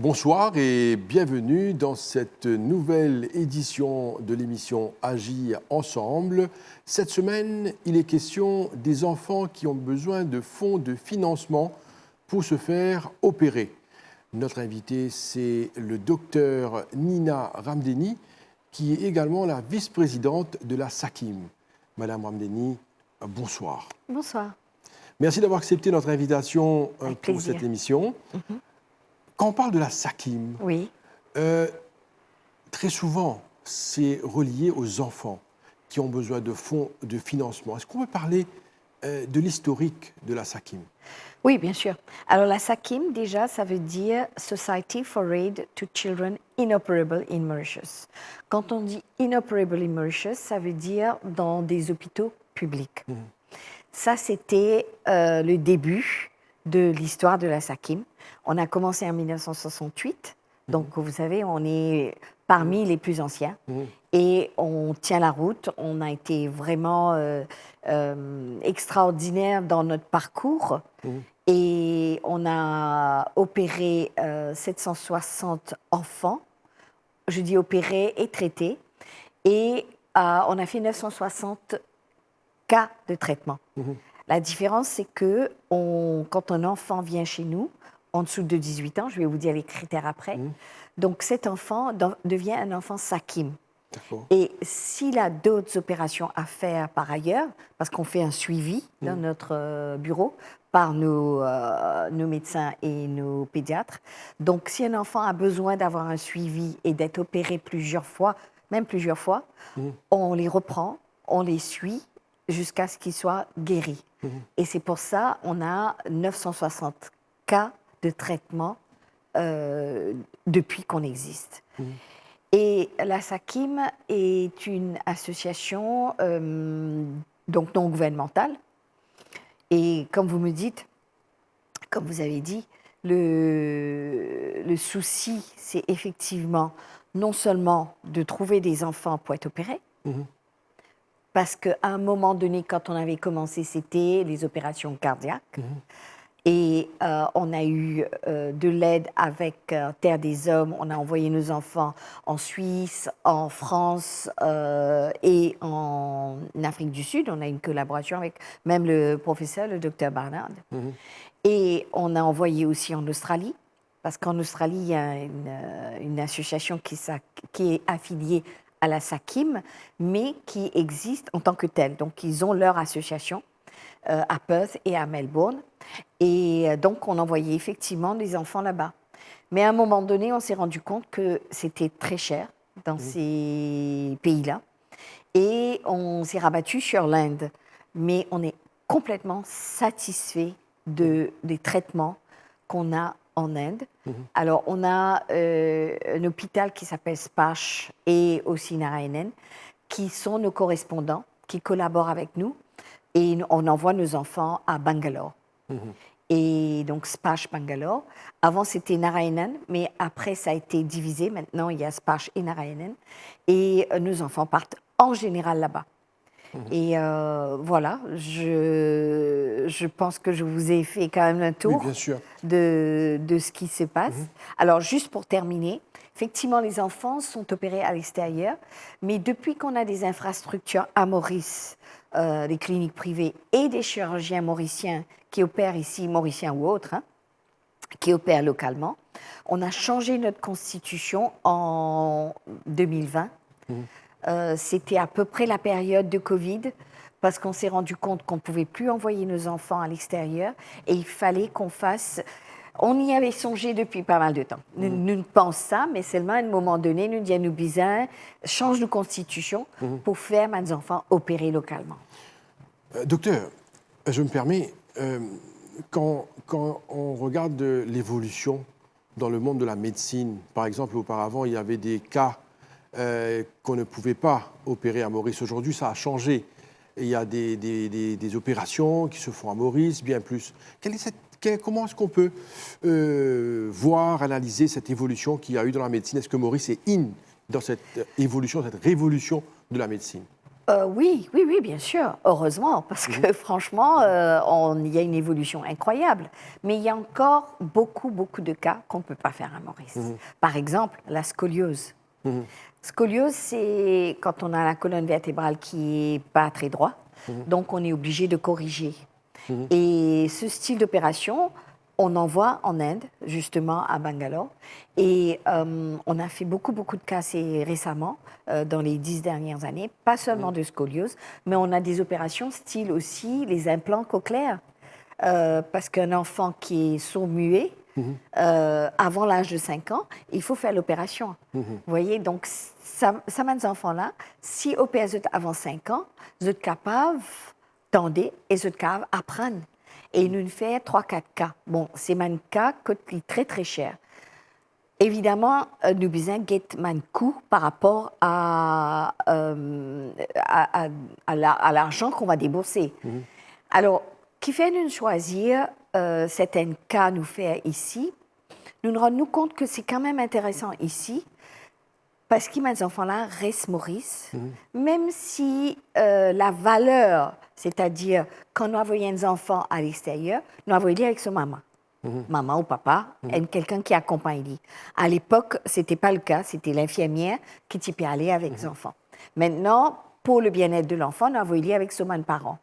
Bonsoir et bienvenue dans cette nouvelle édition de l'émission Agir ensemble. Cette semaine, il est question des enfants qui ont besoin de fonds de financement pour se faire opérer. Notre invitée, c'est le docteur Nina Ramdeni, qui est également la vice-présidente de la SAKIM. Madame Ramdeni, bonsoir. Bonsoir. Merci d'avoir accepté notre invitation Avec pour plaisir. cette émission. Quand on parle de la SAKIM, Oui. très souvent, c'est relié aux enfants qui ont besoin de fonds de financement. Est-ce qu'on peut parler de l'historique de la SAKIM? Oui, bien sûr. Alors la SAKIM, déjà, ça veut dire Society for Aid to Children Inoperable in Mauritius. Quand on dit inoperable in Mauritius, ça veut dire dans des hôpitaux publics. Ça, c'était le début de l'histoire de la SAKIM. On a commencé en 1968, donc vous savez, on est parmi les plus anciens et on tient la route. On a été vraiment extraordinaire dans notre parcours et on a opéré 760 enfants, je dis opérés et traités, et on a fait 960 cas de traitement. La différence, c'est que quand un enfant vient chez nous, en dessous de 18 ans, je vais vous dire les critères après, donc cet enfant devient un enfant SAKIM. Et s'il a d'autres opérations à faire par ailleurs, parce qu'on fait un suivi dans notre bureau par nos médecins et nos pédiatres, donc si un enfant a besoin d'avoir un suivi et d'être opéré plusieurs fois, même plusieurs fois, on les reprend, on les suit jusqu'à ce qu'ils soient guéris. Et c'est pour ça qu'on a 960 cas de traitement depuis qu'on existe. Et la SAKIM est une association donc non gouvernementale. Et comme vous me dites, comme vous avez dit, le souci, c'est effectivement non seulement de trouver des enfants pour être opérés, parce qu'à un moment donné, quand on avait commencé, c'était les opérations cardiaques. Et on a eu de l'aide avec Terre des Hommes. On a envoyé nos enfants en Suisse, en France et en Afrique du Sud. On a une collaboration avec même le professeur, le docteur Barnard. Et on a envoyé aussi en Australie, parce qu'en Australie, il y a une association qui est affiliée à la SAKIM, mais qui existe en tant que telle. Donc, ils ont leur association à Perth et à Melbourne. Et donc, on envoyait effectivement des enfants là-bas. Mais à un moment donné, on s'est rendu compte que c'était très cher dans ces pays-là. Et on s'est rabattu sur l'Inde. Mais on est complètement satisfait des traitements qu'on a en Inde. Alors, on a un hôpital qui s'appelle SPASH et aussi Narayanan, qui sont nos correspondants, qui collaborent avec nous. Et on envoie nos enfants à Bangalore. Et donc, SPASH Bangalore. Avant, c'était Narayanan, mais après, ça a été divisé. Maintenant, il y a SPASH et Narayanan. Et nos enfants partent en général là-bas. Et voilà, je pense que je vous ai fait quand même un tour de ce qui se passe. Alors, juste pour terminer, effectivement, les enfants sont opérés à l'extérieur, mais depuis qu'on a des infrastructures à Maurice, des cliniques privées et des chirurgiens mauriciens qui opèrent ici, mauriciens ou autres, qui opèrent localement, on a changé notre constitution en 2020. C'était à peu près la période de Covid, parce qu'on s'est rendu compte qu'on ne pouvait plus envoyer nos enfants à l'extérieur et il fallait qu'on fasse... On y avait songé depuis pas mal de temps. Nous pensons ça, mais seulement à un moment donné, nous disons, nous besoin, change de constitution pour faire nos enfants opérer localement. Docteur, je me permets, quand on regarde l'évolution dans le monde de la médecine, par exemple, auparavant, il y avait des cas qu'on ne pouvait pas opérer à Maurice. Aujourd'hui, ça a changé. Il y a des opérations qui se font à Maurice, bien plus. Comment est-ce qu'on peut voir, analyser cette évolution qu'il y a eu dans la médecine? Est-ce que Maurice est dans cette évolution, cette révolution de la médecine? Oui, bien sûr, heureusement, parce que franchement, il y a une évolution incroyable. Mais il y a encore beaucoup de cas qu'on ne peut pas faire à Maurice. Par exemple, la scoliose. Scoliose, c'est quand on a la colonne vertébrale qui n'est pas très droite, donc on est obligé de corriger. Et ce style d'opération, on en voit en Inde, justement à Bangalore. Et on a fait beaucoup de cas récemment, dans les 10 dernières années, pas seulement de scoliose, mais on a des opérations style aussi les implants cochléaires. Parce qu'un enfant qui est sourd-muet, avant l'âge de 5 ans, il faut faire l'opération. Vous voyez, donc, ça m'a des enfants-là, si opèrent avant 5 ans, vous êtes capables d'entendre et vous êtes capables d'apprendre. Et nous fait 3-4 cas. Bon, c'est un cas qui coûte très cher. Évidemment, nous besoin de un coût par rapport à l'argent qu'on va débourser. Alors, qui fait nous choisir certains cas nous faire ici, nous nous rendons compte que c'est quand même intéressant ici, parce que mes enfants-là restent Maurice, même si la valeur, c'est-à-dire quand nous envoyons des enfants à l'extérieur, nous envoyons avec son maman. Maman ou papa, quelqu'un qui accompagne. À l'époque, ce n'était pas le cas, c'était l'infirmière qui t'y peut aller avec les enfants. Maintenant, pour le bien-être de l'enfant, nous envoyons avec son parent.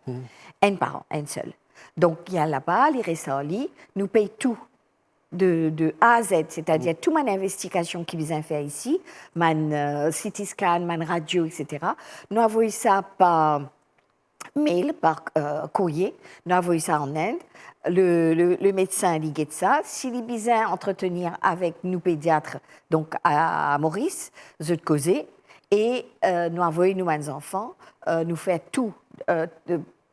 Un parent, un seul. Donc, il y a là-bas, il reste en lit, nous payons tout. De A à Z, c'est-à-dire toute mon investigation qu'ils ont fait ici, mon CT scan, mon radio, etc. Nous envoyons ça par mail, par courrier, nous envoyons ça en Inde. Le médecin ligue ça. S'il est besoin d'entretenir avec nous pédiatres, donc à Maurice, je te causer, et nous envoyons nous mes enfants, nous faire tout,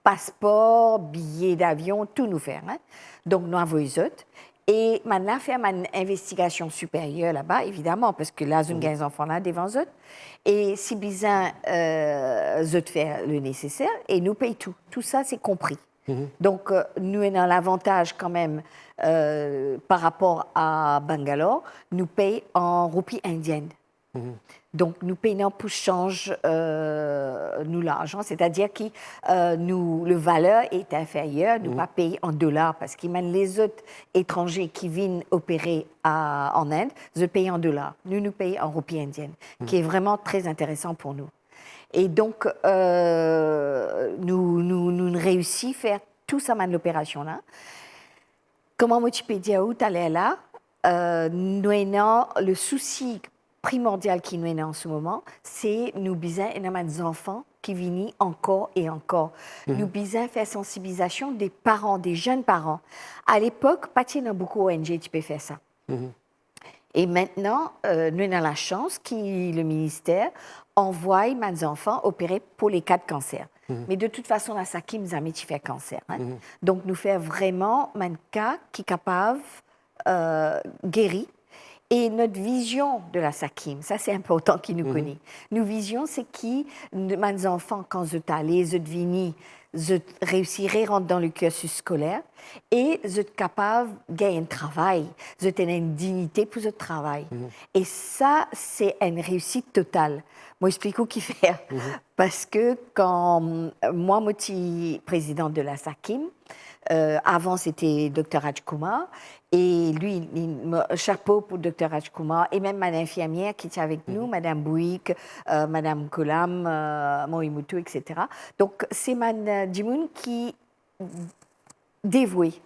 passeport, billets d'avion, tout nous faire. Hein. Donc nous envoyons eux. Et maintenant, faire une investigation supérieure là-bas, évidemment, parce que là, j'ai des enfants là devant eux. Et si besoin, eux faire le nécessaire, et nous payons tout. Tout ça, c'est compris. Donc, nous avons l'avantage quand même, par rapport à Bangalore, nous payons en roupies indiennes. Donc, nous payons pour change nous l'argent, c'est-à-dire que le valeur est inférieure, nous pas payer en dollars, parce que même les autres étrangers qui viennent opérer en Inde, ils payent en dollars. Nous payons en roupies indiennes, qui est vraiment très intéressant pour nous. Et donc, nous réussissons à faire tout ça dans l'opération-là. Comment Multipedia où tu là, nous avons le souci primordial qui nous est en ce moment, c'est nous besoin des enfants qui viennent encore et encore. Nous besoin faire sensibilisation des parents, des jeunes parents. À l'époque, pas il y a beaucoup d'ONG qui peuvent faire ça. Et maintenant, nous avons la chance que le ministère envoie mes enfants opérer pour les cas de cancer. Mais de toute façon, la SAKIM nous a mis fait cancer. Hein. Donc, nous faire vraiment un cas qui est capable guérir. Et notre vision de la SAKIM, ça c'est important qu'ils nous connaissent. Notre vision, c'est que mes enfants, quand je allé, je devine, je réussirai à rentrer dans le cursus scolaire et je suis capable de gagner un travail, je tenais une dignité pour ce travail. Et ça, c'est une réussite totale. Moi, j'explique ce qu'il fait. Parce que quand moi, je suis présidente de la SAKIM, avant, c'était Dr Rajkumar. Et lui, chapeau pour Dr Rajkumar. Et même Mme infirmière qui était avec nous, Mme Bouik, Mme Kolam, Mohimutu, etc. Donc, c'est Mme Dimoun qui dévouée,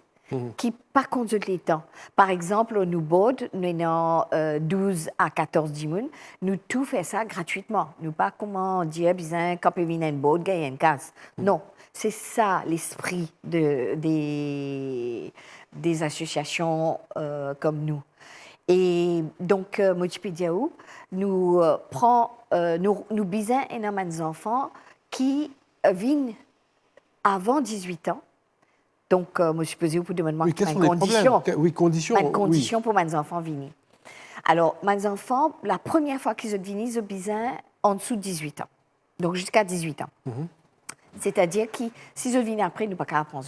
qui pas contre les temps. Par exemple, au board, nous avons 12 à 14 Dimoun. Nous tout fait ça gratuitement. Nous pas comment dire, bien, quand on vient un board, gagner une case. Non. C'est ça l'esprit des associations comme nous. Et donc, Multipedia nous prend, nous bisons énormément d'enfants qui viennent avant 18 ans. Donc, moi, je posais pour demander conditions pour mes enfants venir. Alors, mes enfants, la première fois qu'ils sont venus, ils bisent en dessous de 18 ans. Donc, jusqu'à 18 ans. C'est-à-dire que si je viens après, nous ne pouvons pas apprendre.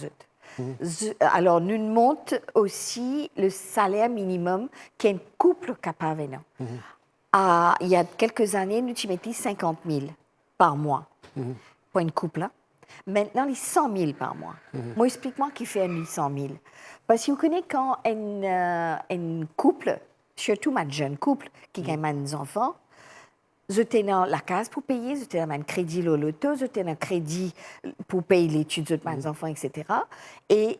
Alors, nous montons aussi le salaire minimum qu'un couple capable de il y a quelques années, nous mettons 50 000 par mois. pour une couple. Là. Maintenant, les 100 000 par mois. Moi, explique-moi qui fait les 100 000. Parce que vous connaissez quand un couple, surtout un jeune couple qui gagne des enfants, je tenais la case pour payer, je tenais un crédit au loto, je tenais un crédit pour payer l'étude de mes enfants, etc. Et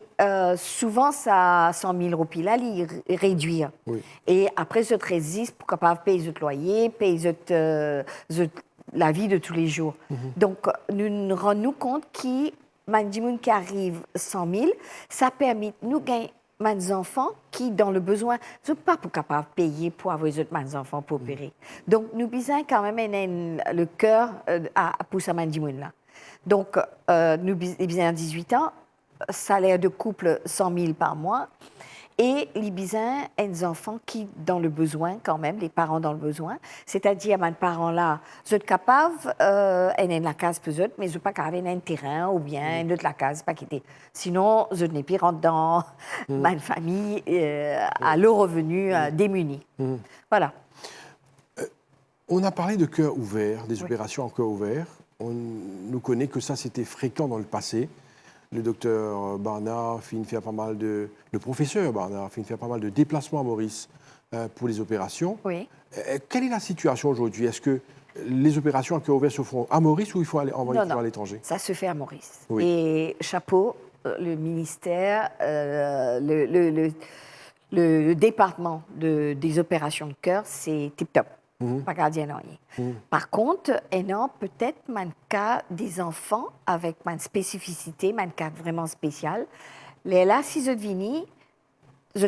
souvent, ça 100 000 roupies là, il réduire. Oui. Et après, je te résiste pour capable payer le loyer, payer la vie de tous les jours. Donc, nous nous rendons compte que les qui arrive 100 000, ça permet de nous gagner mes enfants qui, dans le besoin, ne sont pas capables de payer pour avoir les autres enfants pour opérer. Donc, nous besoin quand même le cœur pour ça, là. Donc, nous besoin 18 ans, salaire de couple 100 000 par mois, et les besoin des enfants qui, dans le besoin quand même, les parents dans le besoin, c'est-à-dire, mes parents-là, ils sont capables, ils ont la case pour eux, mais ils ne sont pas capables d'avoir un terrain ou bien une autre la case, pas quitter. Sinon, ils n'ont pas rentré dans ma famille à leur revenu démunis. Voilà. On a parlé de cœur ouvert, des opérations en cœur ouvert. On nous connaît que ça, c'était fréquent dans le passé. Le docteur Barnard fait pas mal de... Le professeur Barnard fait pas mal de déplacements à Maurice pour les opérations. Oui. Quelle est la situation aujourd'hui? Est-ce que les opérations à cœur ouvert se font à Maurice ou il faut aller envoyer à l'étranger? Ça se fait à Maurice. Oui. Et chapeau, le ministère, le département des opérations de cœur, c'est tip-top. Pas gardien rien. Par contre, il y a peut-être un cas des enfants avec une spécificité, un cas vraiment spécial. Là, si je viens,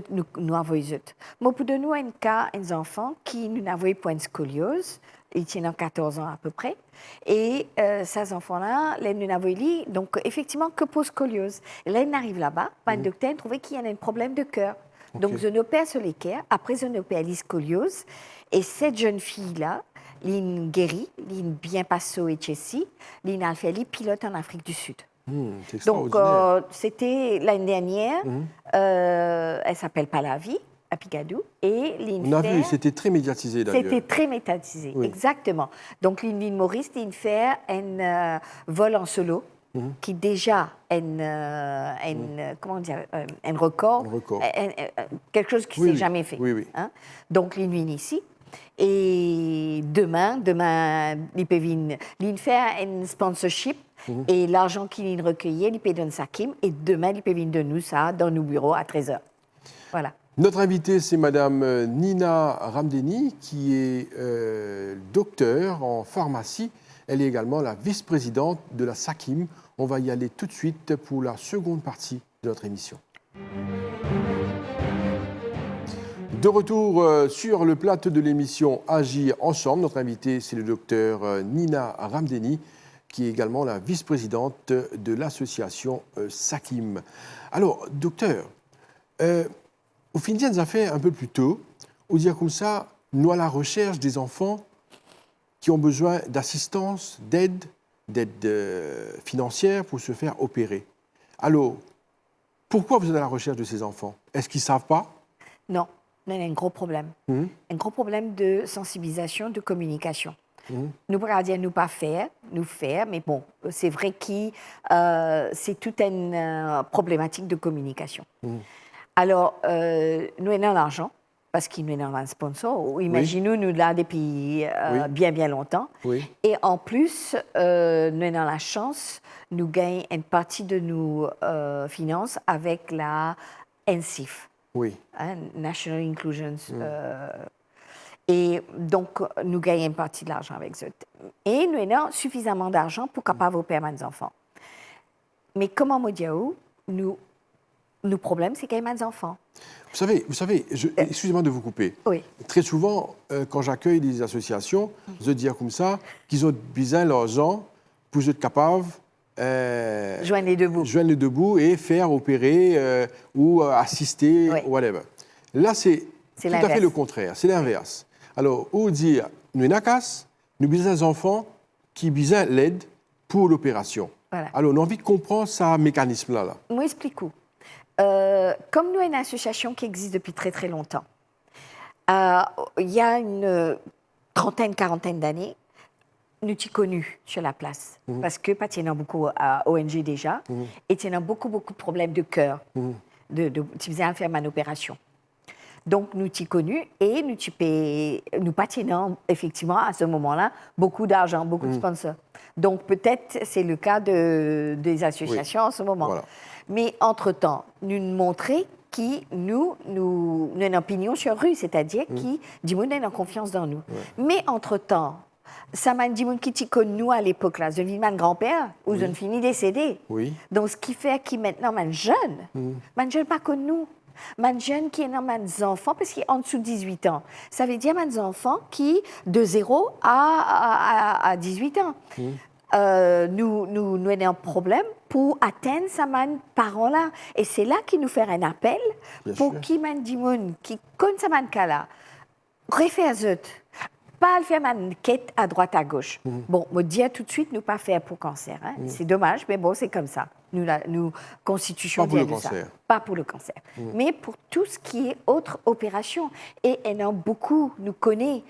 nous envoyons. Mais pour nous, un cas des enfants qui nous n'avaient pas une scoliose, ils tiennent 14 ans à peu près, et ces enfants-là, nous n'avaient donc effectivement que pour scoliose. Et là, ils arrivent là-bas, un docteur trouvait qu'il y a un problème de cœur. Donc, je opère sur les cœurs, après, je opère les scoliose. Et cette jeune fille-là, elle guérit, elle bien passée au HSI, elle a fait les pilotes en Afrique du Sud. Donc, c'était l'année dernière, elle s'appelle Palavi, à Pigadou. Et on a vu, c'était très médiatisé d'ailleurs. C'était très médiatisé, exactement. Donc, l'Inde Maurice, il fait un vol en solo. Qui déjà comment dire, un record, quelque chose qui ne s'est jamais fait. Hein? Donc, il vient ici. Et demain, il peut venir faire un sponsorship et l'argent qu'il recueille, il peut donner ça à Kim. Et demain, il peut venir de nous ça dans nos bureaux à 13h. Voilà. Notre invitée, c'est Madame Nina Ramdeni, qui est docteure en pharmacie. Elle est également la vice-présidente de la SAKIM. On va y aller tout de suite pour la seconde partie de notre émission. De retour sur le plateau de l'émission Agir ensemble. Notre invité, c'est le docteur Nina Ramdeni, qui est également la vice-présidente de l'association SAKIM. Alors, docteur, au fin de nous fait un peu plus tôt, on dit comme ça, nous à la recherche des enfants qui ont besoin d'assistance, d'aide financière pour se faire opérer. Alors, pourquoi vous êtes à la recherche de ces enfants? Est-ce qu'ils ne savent pas? Non, on a un gros problème. Un gros problème de sensibilisation, de communication. Nous pourrions dire nous pas faire, nous faire, mais bon, c'est vrai que c'est toute une problématique de communication. Alors, nous avons l'argent, parce qu'il nous avons un sponsor. Imaginez-nous, nous là depuis bien longtemps. Et en plus, nous avons la chance, nous gagnons une partie de nos finances avec la NCIF, National Inclusion. Et donc, nous gagnons une partie de l'argent avec ça. Et nous avons suffisamment d'argent pour capable opérer nos enfants. Mais comme en Modiaou, nos problèmes, c'est qu'il y a des enfants. Vous savez, excusez-moi de vous couper. Très souvent, quand j'accueille des associations, je dis comme ça, qu'ils ont besoin de l'argent pour être capables joindre les deux bouts et faire opérer ou assister, whatever. Là, c'est tout à fait le contraire, c'est l'inverse. Alors, ou dire, nous avons nous besoin des enfants qui ont besoin d'aide pour l'opération. Voilà. Alors, on a envie de comprendre ce mécanisme-là. Moi, explique-vous. Comme nous, une association qui existe depuis très, très longtemps, il y a une trentaine, quarantaine d'années, nous t'y connus sur la place. Parce que pas tiens beaucoup à ONG déjà, et tiens beaucoup de problèmes de cœur. Tu faisais faire une opération. Donc, nous t'y connus et nous patinons effectivement à ce moment-là beaucoup d'argent, beaucoup de sponsors. Donc, peut-être c'est le cas des associations en ce moment. Voilà. Mais entre-temps, nous montrer qui nous avons une opinion sur rue, c'est-à-dire qui dit nous avons confiance dans nous. Mais entre-temps, ça m'a dit qui t'y connaît nous à l'époque là, je vis mon grand-père ou je finis décédé. Donc, ce qui fait que maintenant, man jeune pas connu nous. Man jeune qui est dans mes enfants, parce qu'il est en dessous de 18 ans. Ça veut dire mes enfants qui, de 0 à 18 ans. Nous avons un problème pour atteindre ces parents-là. Et c'est là qu'il nous fait un appel pour qui m'a dit, qui connaît ce cas-là, réfère-le. Pas le faire une quête à droite à gauche. Bon, me dire tout de suite, nous pas faire pour cancer. Hein. C'est dommage, mais bon, c'est comme ça. Nous constitution pas pour le cancer. Pas pour le cancer, mais pour tout ce qui est autre opération. Et il y en a beaucoup, nous connaît.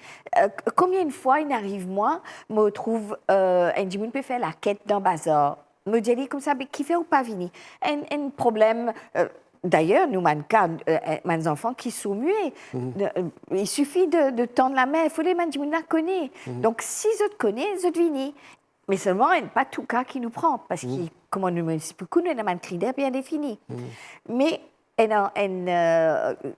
Combien de fois il arrive, moi, me trouve, un dit, peut faire la quête d'un bazar. Me dit comme ça, mais qui fait ou pas venir. Un problème. D'ailleurs, nous, mes enfants qui sont muets, il suffit de tendre la main, il faut les mains, on la connaît. Donc, si je te connais, je te viens. Mais seulement, il n'y a pas tout cas qui nous prend, parce que, comme on nous dit beaucoup, nous avons un critère bien défini. Mais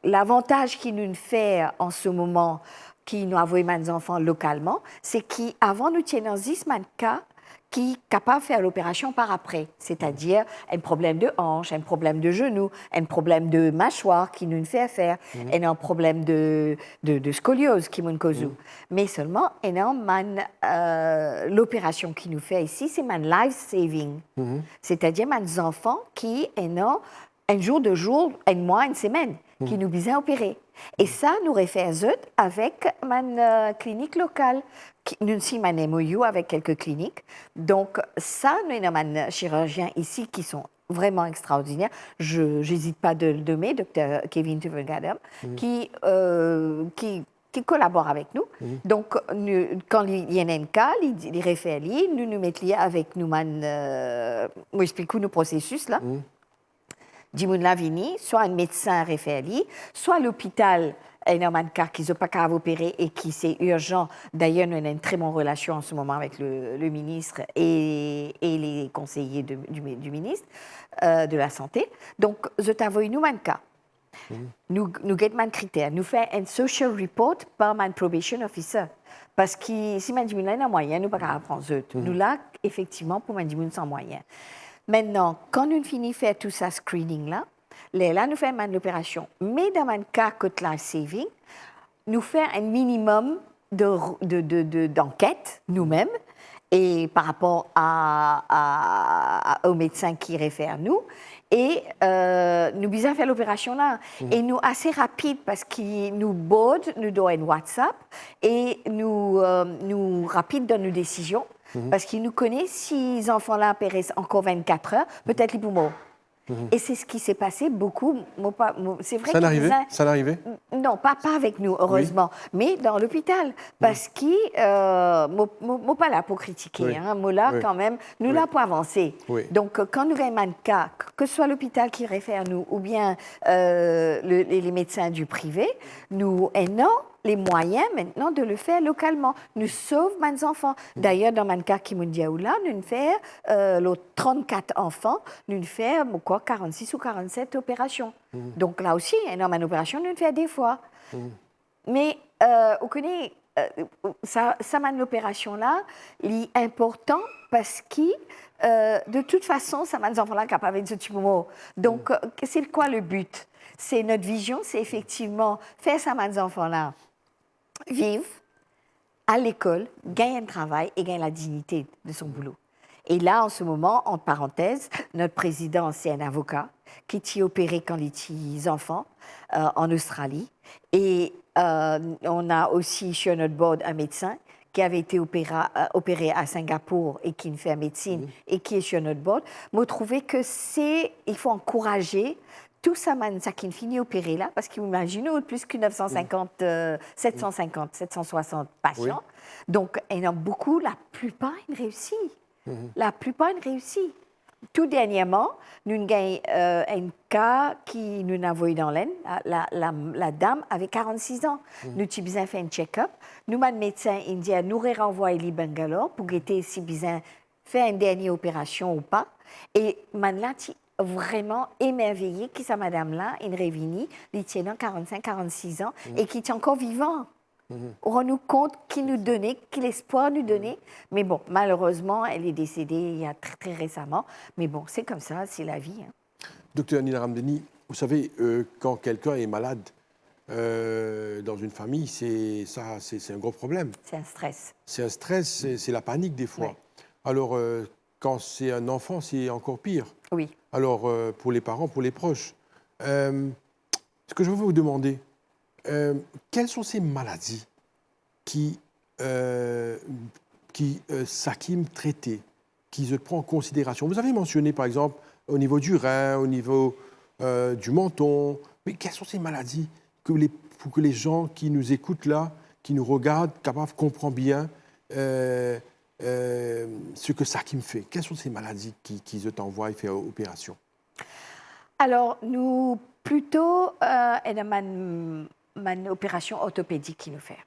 l'avantage qu'il nous fait en ce moment, qui nous avons mes enfants localement, c'est qu'avant, nous tenions dans 10 cas, qui est capable de faire l'opération par après, c'est-à-dire un problème de hanche, un problème de genou, un problème de mâchoire qui nous fait faire, et un problème de scoliose qui nous cause. Mais seulement, l'opération qui nous fait ici, c'est un life-saving, c'est-à-dire mes enfants qui ont un jour, 2 jours, un mois, une semaine, qui nous besoin opérer. Et ça, nous réfère avec ma clinique locale. Nous sommes en MOU avec quelques cliniques. Donc, ça, nous avons des chirurgiens ici qui sont vraiment extraordinaires. Je n'hésite pas de le nommer, Dr. Kevin Tuvengadam, qui collabore avec nous. Donc, quand il y a un cas, il réfère, nous mettons avec nous, nous expliquons nos processus là. Dimoun Lavini, soit un médecin référé, soit l'hôpital, un cas qui n'a pas qu'à opérer et qui c'est urgent. D'ailleurs, nous avons une très bonne relation en ce moment avec le ministre et les conseillers du ministre de la Santé. Donc, je t'avoue, nous avons un cas. Nous avons un critère. Nous faisons un social report par mon probation officer. Parce que si mon Dimoun a un moyen, nous ne pouvons pas apprendre. Nous là, effectivement, pour mon Dimoun sans moyen. Maintenant, quand nous finissons de faire tout ça screening-là, là, nous faisons l'opération. Mais dans le cas de life saving, nous faisons un minimum d'enquête nous-mêmes et par rapport aux médecins qui réfèrent nous. Et nous bisons faire l'opération là. Et nous assez rapide parce que nous nous donnons WhatsApp et nous rapide dans nos décisions. Parce qu'ils nous connaissent, si les enfants-là périssent encore 24 heures, peut-être les poumons. Et c'est ce qui s'est passé beaucoup. C'est vrai ça l'arrivait Non, pas avec nous, heureusement, mais dans l'hôpital. Parce que, moi pas là pour critiquer, moi là quand même, nous là pour avancer. Donc, quand nous avons un cas, que ce soit l'hôpital qui réfère nous ou bien les médecins du privé, nous aidons les moyens maintenant de le faire localement. Nous sauvons mes enfants. D'ailleurs, dans mon cas qui nous là, nous faisons 34 enfants, nous faisons 46 ou 47 opérations. Donc là aussi, dans une opération, nous faisons des fois. Mais vous connaissez, ça une opération-là, il est important parce que de toute façon, ça mes enfants-là capables de ce moment. Donc, c'est quoi le but? C'est notre vision, c'est effectivement faire ça mes enfants-là vivre à l'école, gagner un travail et gagner la dignité de son boulot. Et là, en ce moment, entre parenthèses, notre président, c'est un avocat qui est opéré quand il est enfant en Australie. Et on a aussi sur notre board un médecin qui avait été opéré à Singapour et qui fait médecine et qui est sur notre board. Moi, je trouvais que il faut encourager tout ça, ça qui finit opéré là, parce qu'imaginez, plus que 950, 750, 760 patients. Oui. Donc, il y en a beaucoup, la plupart, ils réussissent. La plupart, ils réussissent. Tout dernièrement, nous avons un cas qui nous a envoyé dans l'aine. La dame avait 46 ans. Nous avons besoin de faire un check-up. Nous, notre médecin indien, nous renvoyé à Bangalore pour guetter si besoin faire une dernière opération ou pas. Et maintenant, vraiment émerveillé que sa madame-là, une révinie, il tient 45-46 ans et qui est encore vivant. On rend nous compte qu'il nous donnait, qu'il espoir nous donnait. Mais bon, malheureusement, elle est décédée il y a très, très récemment. Mais bon, c'est comme ça, c'est la vie. Docteur Nina Ramdani, vous savez, quand quelqu'un est malade dans une famille, c'est un gros problème. C'est un stress. C'est un stress, c'est la panique des fois. Oui. Alors, quand c'est un enfant, c'est encore pire. Oui. Alors, pour les parents, pour les proches. Ce que je veux vous demander, quelles sont ces maladies qui Sakim traitait, qui se prend en considération? Vous avez mentionné, par exemple, au niveau du rein, au niveau du menton. Mais quelles sont ces maladies pour que les gens qui nous écoutent là, qui nous regardent, capables de comprendre bien ce que Sakim fait? Quelles sont ces maladies qui se t'envoient et faire opération? Alors, nous, plutôt, une opération orthopédique qui nous fait.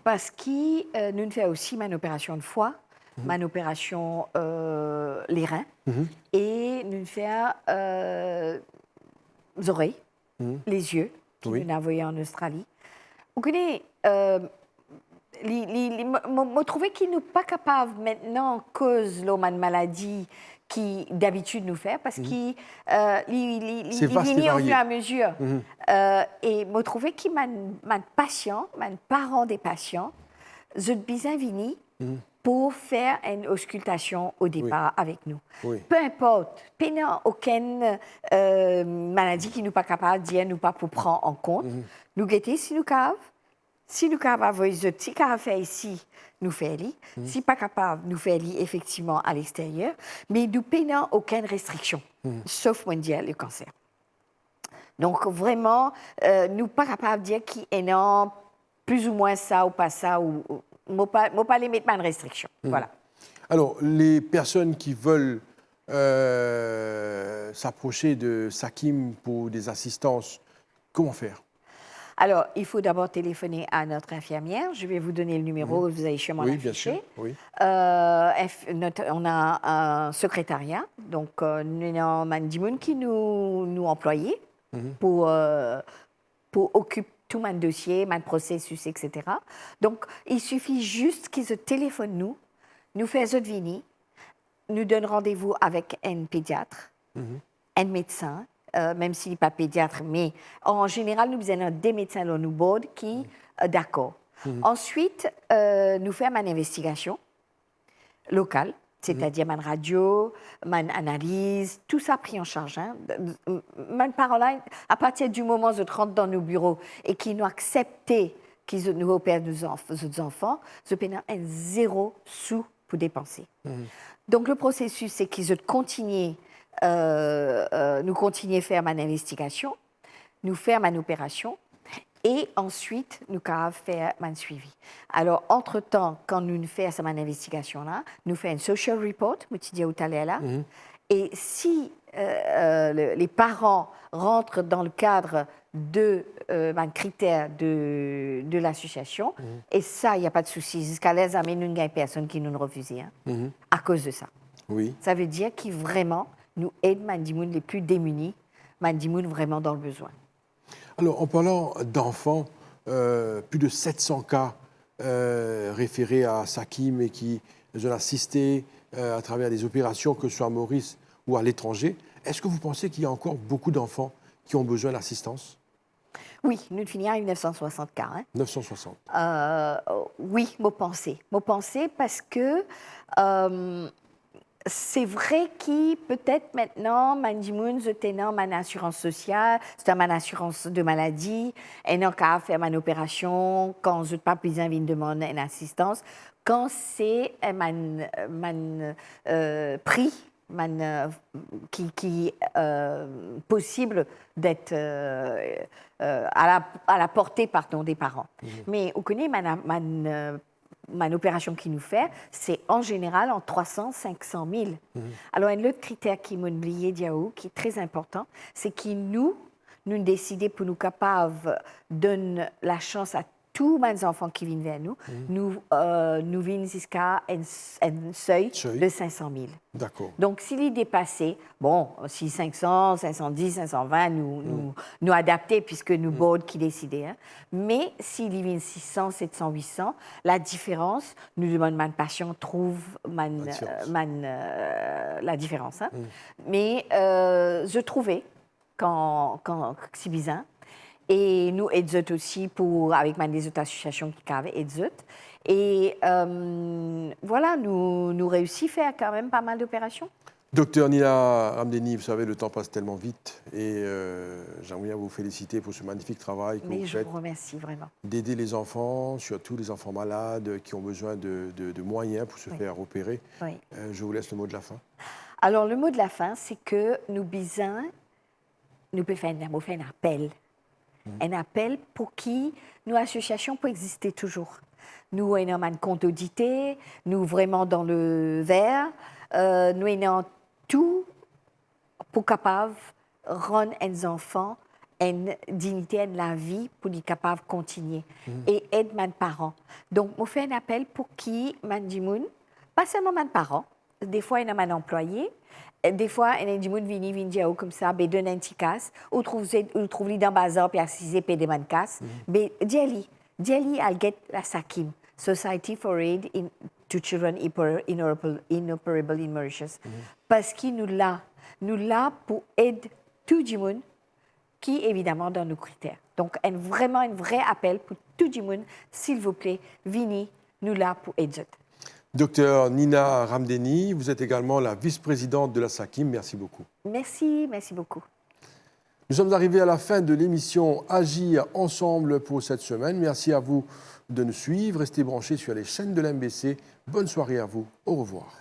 Parce que nous faisons aussi une opération de foie, une opération les reins, et nous faisons les oreilles, les yeux, qui nous envoyés en Australie. Vous connaissez, je trouve qu'ils ne sont pas capables maintenant, à cause de la maladie qui d'habitude nous fait, parce qu'ils viennent au fur et à mesure. Et je trouve que mes patients, mes parents des patients, ont besoin de venir pour faire une auscultation au départ avec nous. Peu importe, il n'y a aucune maladie qui nous pas capable de dire, nous pas pour prendre en compte. Nous guetter si nous caves. Si nous sommes capables de faire ici, nous faisons. Si pas capable, nous faisons effectivement à l'extérieur. Mais nous n'avons aucune restriction, sauf mondial le cancer. Donc vraiment, nous ne sommes pas capables de dire qu'il y a plus ou moins ça ou pas ça. Ou pas les mettre en restriction. Voilà. Alors, les personnes qui veulent s'approcher de Sakim pour des assistances, comment faire? Alors, il faut d'abord téléphoner à notre infirmière. Je vais vous donner le numéro, vous allez chez moi l'afficher. Oui. On a un secrétariat, donc nous avons Mandimoun qui nous employés pour occuper tout mon dossier, mon processus, etc. Donc, il suffit juste qu'ils se téléphonent nous fassent venir, nous donnent rendez-vous avec un pédiatre, un médecin, même s'il n'est pas pédiatre, mais en général, nous avons des médecins dans nos boards qui d'accord. Ensuite, nous faisons une investigation locale, c'est-à-dire une radio, une analyse, tout ça pris en charge. Mes parents, à partir du moment où ils rentrent dans nos bureaux et qu'ils nous acceptent qu'ils nous opèrent nos enfants, ils payent un 0 sou pour dépenser. Donc, le processus, c'est qu'ils continuent nous continuer à faire une investigation, nous faire une opération et ensuite nous faire un suivi. Alors, entre-temps, quand nous faisons cette investigation-là, nous faisons un social report, et si les parents rentrent dans le cadre de critères de l'association, et ça, il n'y a pas de souci, jusqu'à l'aise, mais nous n'avons personne qui nous refuse à cause de ça. Oui. Ça veut dire qu'ils vraiment nous aident Mandimoun les plus démunis, Mandimoun vraiment dans le besoin. Alors, en parlant d'enfants, plus de 700 cas référés à Sakim et qui ont assisté à travers des opérations, que ce soit à Maurice ou à l'étranger. Est-ce que vous pensez qu'il y a encore beaucoup d'enfants qui ont besoin d'assistance? Oui, nous finissons en 1960 cas. 960. Oui, moi pensais parce que c'est vrai que peut-être maintenant, Mandimoun, je tenais ma assurance sociale, c'est ma assurance de maladie, et non qu'à faire ma opération, quand je n'ai pas besoin de demander une assistance, quand c'est mon prix qui possible d'être à la portée des parents. Mais vous connaissez, ma opération qui nous fait, c'est en général en 300, 500 000. Alors, un autre critère qui m'a oublié, Diaou, qui est très important, c'est que nous décidons pour nous capables de donner la chance à tous les enfants qui viennent vers nous, nous venons jusqu'à un seuil de 500 000. D'accord. Donc, s'il est dépassé, bon, si 500, 510, 520, nous adapter puisque nous board qui décident. Hein. Mais s'il y vient 600, 700, 800, la différence, nous demandons que patient trouve la différence. Hein. Mais je trouvais, quand c'est bizarre, et nous aidons aussi avec des autres associations qui aident. Et voilà, nous réussissons à faire quand même pas mal d'opérations. Docteur Nina Ramdeni, vous savez, le temps passe tellement vite et j'aimerais bien vous féliciter pour ce magnifique travail que vous faites. Mais je vous remercie vraiment. D'aider les enfants, surtout les enfants malades qui ont besoin de moyens pour se faire opérer. Oui. Je vous laisse le mot de la fin. Alors, le mot de la fin, c'est que nous pouvons faire un appel. Un appel pour qui nos associations peuvent exister toujours. Nous avons un compte audité, nous vraiment dans le vert, nous avons tout pour capable rendre les enfants une dignité de la vie pour les capables de continuer et aider mes parents. Donc, on fait un appel pour qui, pas seulement mes parents, des fois, il y a un employé. Des fois, il y a des gens qui viennent comme ça, ils donnent un petit casse, ou trouvent-les dans le bazar, puis ils paient des casses. Mais dis-lui, I'll get la SAKIM, Society for Aid to Children Inoperable in Mauritius. Parce qu'il nous l'a pour aider tout le monde qui, évidemment, dans nos critères. Donc, vraiment un vrai appel pour tout le monde, s'il vous plaît, venez nous là pour aider. Docteur Nina Ramdeni, vous êtes également la vice-présidente de la SAKIM. Merci beaucoup. Merci beaucoup. Nous sommes arrivés à la fin de l'émission Agir ensemble pour cette semaine. Merci à vous de nous suivre. Restez branchés sur les chaînes de l'MBC. Bonne soirée à vous. Au revoir.